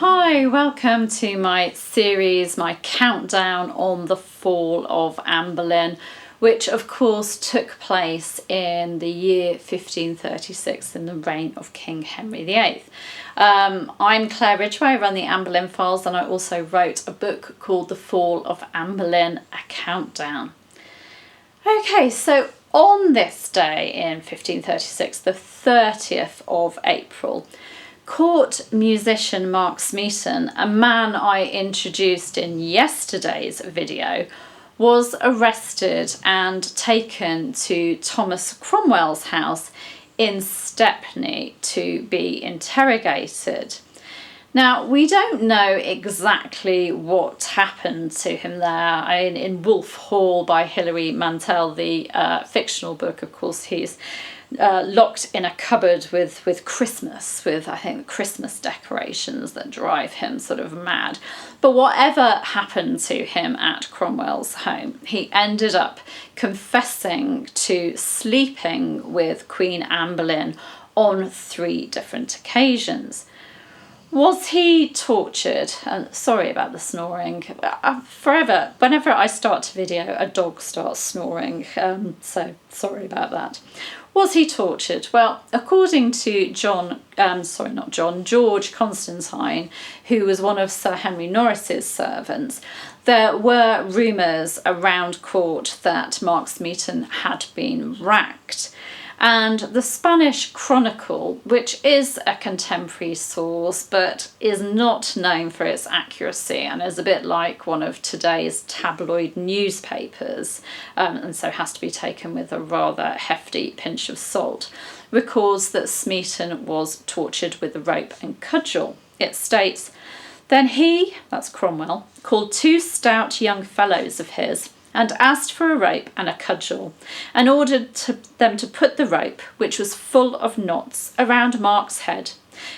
Hi, welcome to my series, my countdown on the fall of Anne Boleyn, which of course took place in the year 1536 in the reign of King Henry VIII. I'm Claire Ridgway, I run the Anne Boleyn Files, and I also wrote a book called The Fall of Anne Boleyn, A Countdown. Okay, so on this day in 1536, the 30th of April, court musician Mark Smeaton, a man I introduced in yesterday's video, was arrested and taken to Thomas Cromwell's house in Stepney to be interrogated. Now, we don't know exactly what happened to him there. In Wolf Hall by Hilary Mantel, the fictional book, of course, he's locked in a cupboard with Christmas, with I think Christmas decorations that drive him sort of mad. But whatever happened to him at Cromwell's home, he ended up confessing to sleeping with Queen Anne Boleyn on 3 different occasions. Was he tortured? Sorry about the snoring. Forever, whenever I start a video, a dog starts snoring, so sorry about that. Was he tortured? Well, according to George Constantine, who was one of Sir Henry Norris's servants, there were rumours around court that Mark Smeaton had been racked. And the Spanish Chronicle, which is a contemporary source but is not known for its accuracy and is a bit like one of today's tabloid newspapers, and so has to be taken with a rather hefty pinch of salt, records that Smeaton was tortured with a rope and cudgel. It states, "Then he," that's Cromwell, "called 2 stout young fellows of his, and asked for a rope and a cudgel, and ordered them to put the rope, which was full of knots, around Mark's head,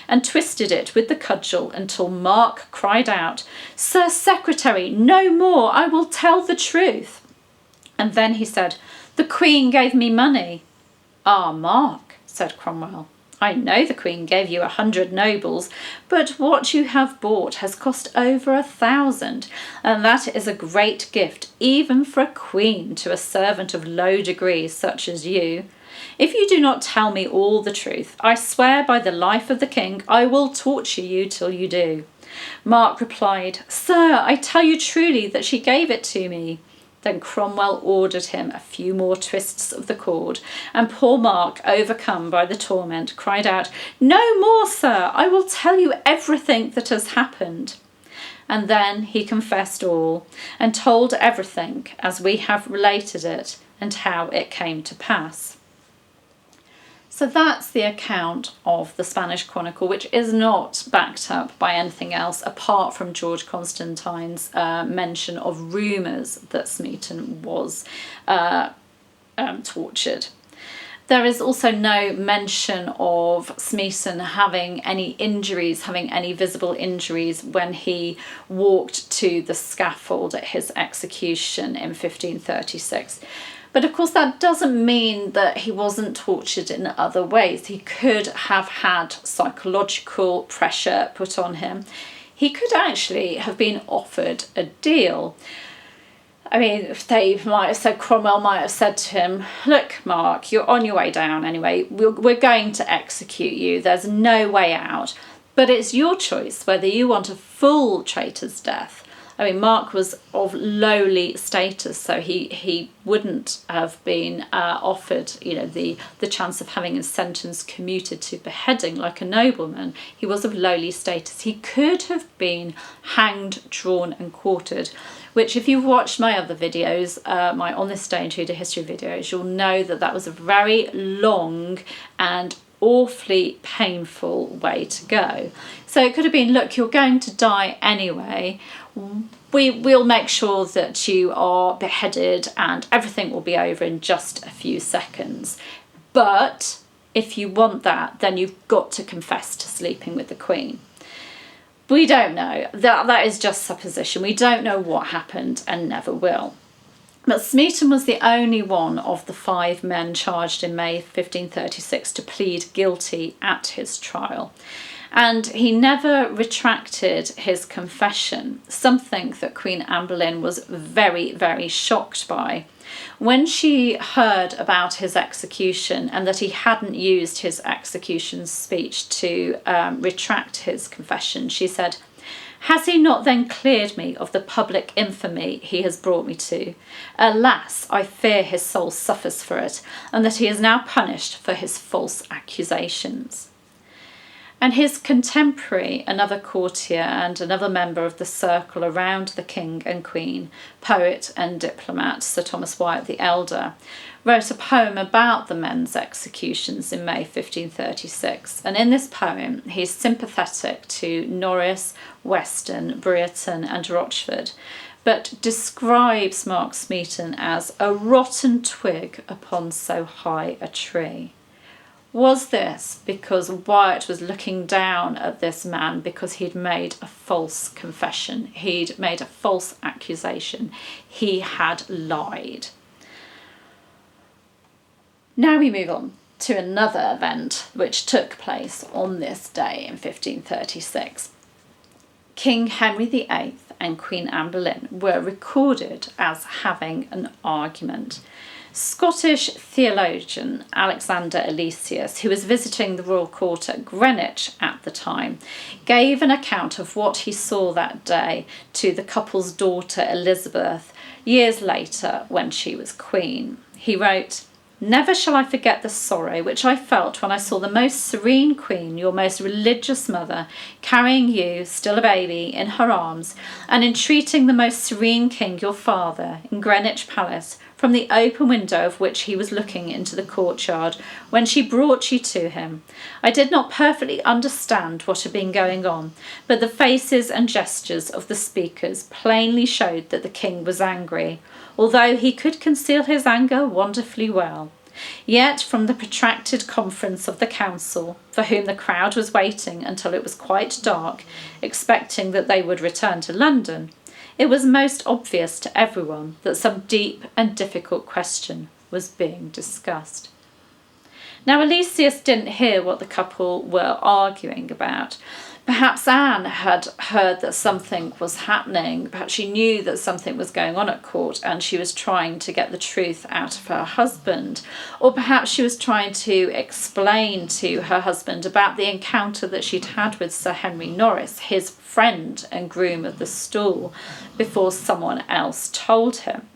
and twisted it with the cudgel until Mark cried out, 'Sir Secretary, no more, I will tell the truth.' And then he said, 'The Queen gave me money.' 'Ah, Mark,' said Cromwell, 'I know the Queen gave you 100 nobles, but what you have bought has cost over 1,000, and that is a great gift even for a queen to a servant of low degree such as you. If you do not tell me all the truth, I swear by the life of the king I will torture you till you do.' Mark replied, 'Sir, I tell you truly that she gave it to me.' Then Cromwell ordered him a few more twists of the cord, and poor Mark, overcome by the torment, cried out, 'No more, sir, I will tell you everything that has happened.' And then he confessed all, and told everything as we have related it, and how it came to pass." So that's the account of the Spanish Chronicle, which is not backed up by anything else apart from George Constantine's mention of rumours that Smeaton was tortured. There is also no mention of Smeaton having any injuries, having any visible injuries when he walked to the scaffold at his execution in 1536. But of course that doesn't mean that he wasn't tortured in other ways. He could have had psychological pressure put on him. He could actually have been offered a deal. I mean, Cromwell might have said to him, "Look, Mark, you're on your way down anyway. We're going to execute you. There's no way out. But it's your choice whether you want a full traitor's death." I mean, Mark was of lowly status, so he wouldn't have been offered, the chance of having his sentence commuted to beheading like a nobleman. He was of lowly status. He could have been hanged, drawn and quartered, which if you've watched my other videos, my On This Day in Tudor History videos, you'll know that was a very long and awfully painful way to go. So it could have been, look, you're going to die anyway. We'll make sure that you are beheaded and everything will be over in just a few seconds. But if you want that, then you've got to confess to sleeping with the Queen. We don't know. That is just supposition. We don't know what happened and never will. But Smeaton was the only one of the 5 men charged in May 1536 to plead guilty at his trial. And he never retracted his confession, something that Queen Anne Boleyn was very, very shocked by. When she heard about his execution and that he hadn't used his execution speech to retract his confession, she said, "Has he not then cleared me of the public infamy he has brought me to? Alas, I fear his soul suffers for it, and that he is now punished for his false accusations." And his contemporary, another courtier and another member of the circle around the king and queen, poet and diplomat Sir Thomas Wyatt the Elder, wrote a poem about the men's executions in May 1536. And in this poem, he's sympathetic to Norris, Weston, Brereton and Rochford, but describes Mark Smeaton as a rotten twig upon so high a tree. Was this because Wyatt was looking down at this man because he'd made a false confession? He'd made a false accusation. He had lied. Now we move on to another event which took place on this day in 1536. King Henry VIII and Queen Anne Boleyn were recorded as having an argument. Scottish theologian Alexander Elesius, who was visiting the royal court at Greenwich at the time, gave an account of what he saw that day to the couple's daughter Elizabeth years later when she was queen. He wrote, "Never shall I forget the sorrow which I felt when I saw the most serene queen, your most religious mother, carrying you, still a baby, in her arms, and entreating the most serene king, your father, in Greenwich Palace, from the open window of which he was looking into the courtyard, when she brought you to him. I did not perfectly understand what had been going on, but the faces and gestures of the speakers plainly showed that the king was angry, although he could conceal his anger wonderfully well. Yet from the protracted conference of the council, for whom the crowd was waiting until it was quite dark, expecting that they would return to London, it was most obvious to everyone that some deep and difficult question was being discussed." Now, Elesius didn't hear what the couple were arguing about. Perhaps Anne had heard that something was happening. Perhaps she knew that something was going on at court and she was trying to get the truth out of her husband. Or perhaps she was trying to explain to her husband about the encounter that she'd had with Sir Henry Norris, his friend and groom of the stool, before someone else told him.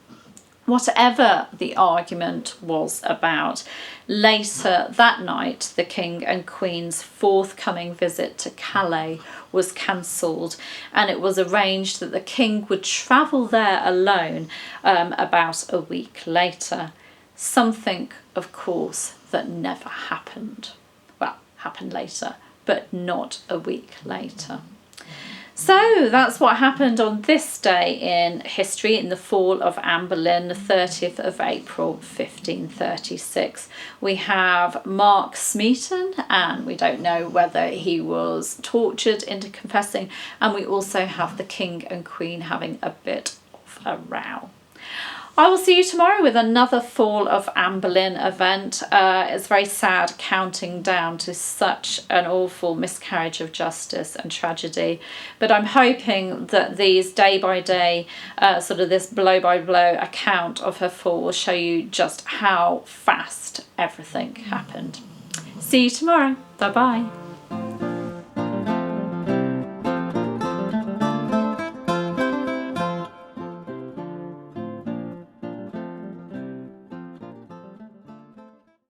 Whatever the argument was about, later that night the King and Queen's forthcoming visit to Calais was cancelled, and it was arranged that the King would travel there alone about a week later. Something, of course, that never happened. Well, happened later, but not a week later. So that's what happened on this day in history, in the fall of Anne Boleyn, the 30th of April 1536. We have Mark Smeaton, and we don't know whether he was tortured into confessing, and we also have the King and Queen having a bit of a row. I will see you tomorrow with another Fall of Anne Boleyn event. It's very sad counting down to such an awful miscarriage of justice and tragedy. But I'm hoping that these day by day, sort of this blow by blow account of her fall will show you just how fast everything happened. See you tomorrow. Bye bye.